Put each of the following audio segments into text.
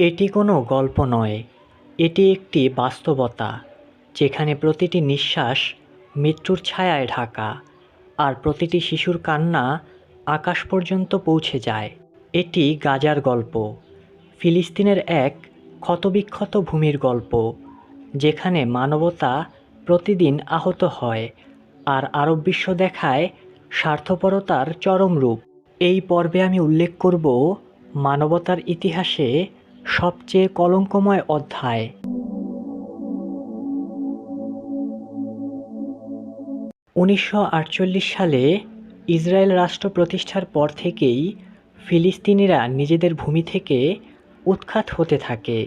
এটি কোনো গল্প নয়, এটি একটি বাস্তবতা যেখানে প্রতিটি নিঃশ্বাস মৃত্যুর ছায়ায় ঢাকা, আর প্রতিটি শিশুর কান্না আকাশ পর্যন্ত পৌঁছে যায়। এটি গাজার গল্প, ফিলিস্তিনের এক ক্ষতবিক্ষত ভূমির গল্প, যেখানে মানবতা প্রতিদিন আহত হয় আর আরব বিশ্ব দেখায় স্বার্থপরতার চরম রূপ। এই পর্বে আমি উল্লেখ করব মানবতার ইতিহাসে সবচেয়ে কলঙ্কময় অধ্যায়। 1948 সালে ইসরায়েল রাষ্ট্র প্রতিষ্ঠার পর থেকেই ফিলিস্তিনিরা নিজেদের ভূমি থেকে উৎখাত হতে থাকে।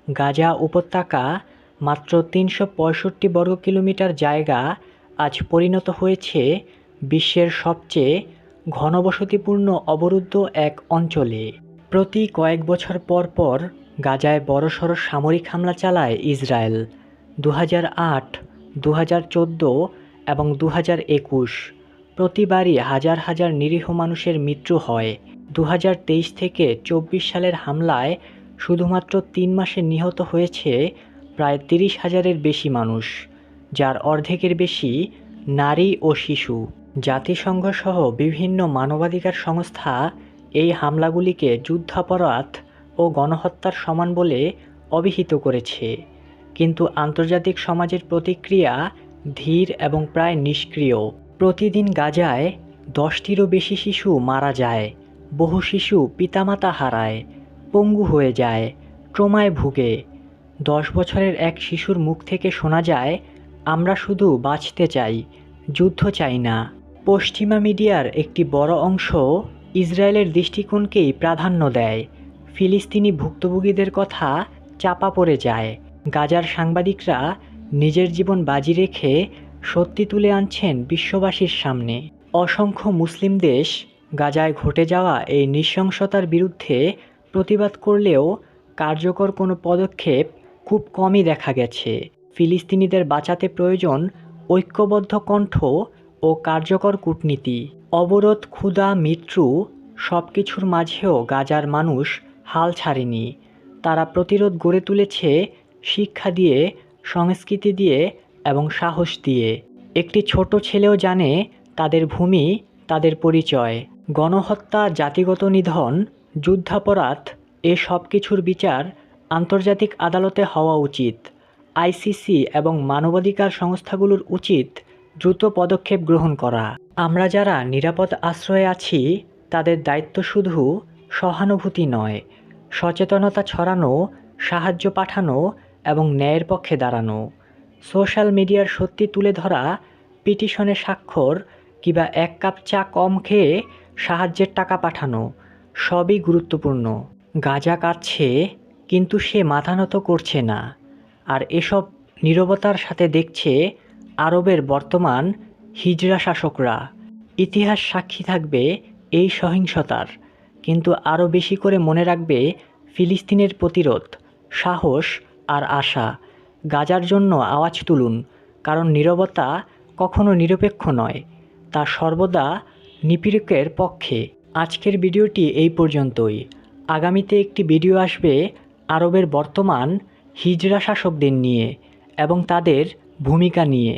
গাজা উপত্যকা, মাত্র 365 বর্গ কিলোমিটার জায়গা, আজ পরিণত হয়েছে বিশ্বের সবচেয়ে ঘনবসতিপূর্ণ অবরুদ্ধ এক অঞ্চলে। প্রতি কয়েক বছর পর পর গাজায় বড়সড় সামরিক হামলা চালায় ইসরায়েল। 2008, 2014 এবং 2021 প্রতিবারই হাজার হাজার নিরীহ মানুষের মৃত্যু হয়। 2023 থেকে 24 সালের হামলায় শুধুমাত্র 3 মাসে নিহত হয়েছে প্রায় 30,000-এর বেশি মানুষ, যার অর্ধেকের বেশি নারী ও শিশু। জাতিসংঘ সহ বিভিন্ন মানবাধিকার সংস্থা এই হামলাগুলিকে যুদ্ধাপরাধ ও গণহত্যার সমান বলে অভিহিত করেছে, কিন্তু আন্তর্জাতিক সমাজের প্রতিক্রিয়া ধীর এবং প্রায় নিষ্ক্রিয়। প্রতিদিন গাজায় 10টিরও বেশি শিশু মারা যায়, বহু শিশু পিতামাতা হারায়, পঙ্গু হয়ে যায়, ট্রমায় ভুগে। 10 বছরের এক শিশুর মুখ থেকে শোনা যায়, আমরা শুধু বাঁচতে চাই, যুদ্ধ চাই না। পশ্চিমা মিডিয়ার একটি বড় অংশ ইসরায়েলের দৃষ্টিকোণকেই প্রাধান্য দেয়, ফিলিস্তিনি ভুক্তভোগীদের কথা চাপা পড়ে যায়। গাজার সাংবাদিকরা নিজের জীবন বাজি রেখে সত্যি তুলে আনছেন বিশ্ববাসীর সামনে। অসংখ্য মুসলিম দেশ গাজায় ঘটে যাওয়া এই নৃশংসতার বিরুদ্ধে প্রতিবাদ করলেও কার্যকর কোনো পদক্ষেপ খুব কমই দেখা গেছে। ফিলিস্তিনিদের বাঁচাতে প্রয়োজন ঐক্যবদ্ধ কণ্ঠ ও কার্যকর কূটনীতি। অবরোধ, ক্ষুধা, মৃত্যু সব কিছুর মাঝেও গাজার মানুষ হাল ছাড়েনি। তারা প্রতিরোধ গড়ে তুলেছে শিক্ষা দিয়ে, সংস্কৃতি দিয়ে এবং সাহস দিয়ে। একটি ছোট ছেলেও জানে তাদের ভূমি, তাদের পরিচয়। গণহত্যা, জাতিগত নিধন, যুদ্ধাপরাধ, এ সব কিছুর বিচার আন্তর্জাতিক আদালতে হওয়া উচিত। আইসিসি এবং মানবাধিকার সংস্থাগুলোর উচিত দ্রুত পদক্ষেপ গ্রহণ করা। আমরা যারা নিরাপদ আশ্রয়ে আছি তাদের দায়িত্ব শুধু সহানুভূতি নয়, সচেতনতা ছড়ানো, সাহায্য পাঠানো এবং ন্যায়ের পক্ষে দাঁড়ানো। সোশ্যাল মিডিয়ার সত্যি তুলে ধরা, পিটিশনে স্বাক্ষর কিংবা 1 কাপ চা কম খেয়ে সাহায্যের টাকা পাঠানো, সবই গুরুত্বপূর্ণ। গাজা কাঁদছে, কিন্তু সে মাথা নত করছে না। আর এসব নীরবতার সাথে দেখছে আরবের বর্তমান হিজড়া শাসকরা। ইতিহাস সাক্ষী থাকবে এই সহিংসতার, কিন্তু আরও বেশি করে মনে রাখবে ফিলিস্তিনের প্রতিরোধ, সাহস আর আশা। গাজার জন্য আওয়াজ তুলুন, কারণ নীরবতা কখনো নিরপেক্ষ নয়, তা সর্বদা নিপীড়কের পক্ষে। আজকের ভিডিওটি এই পর্যন্তই। আগামীতে একটি ভিডিও আসবে আরবের বর্তমান হিজড়া শাসকদের নিয়ে এবং তাদের ভূমিকা নিয়ে।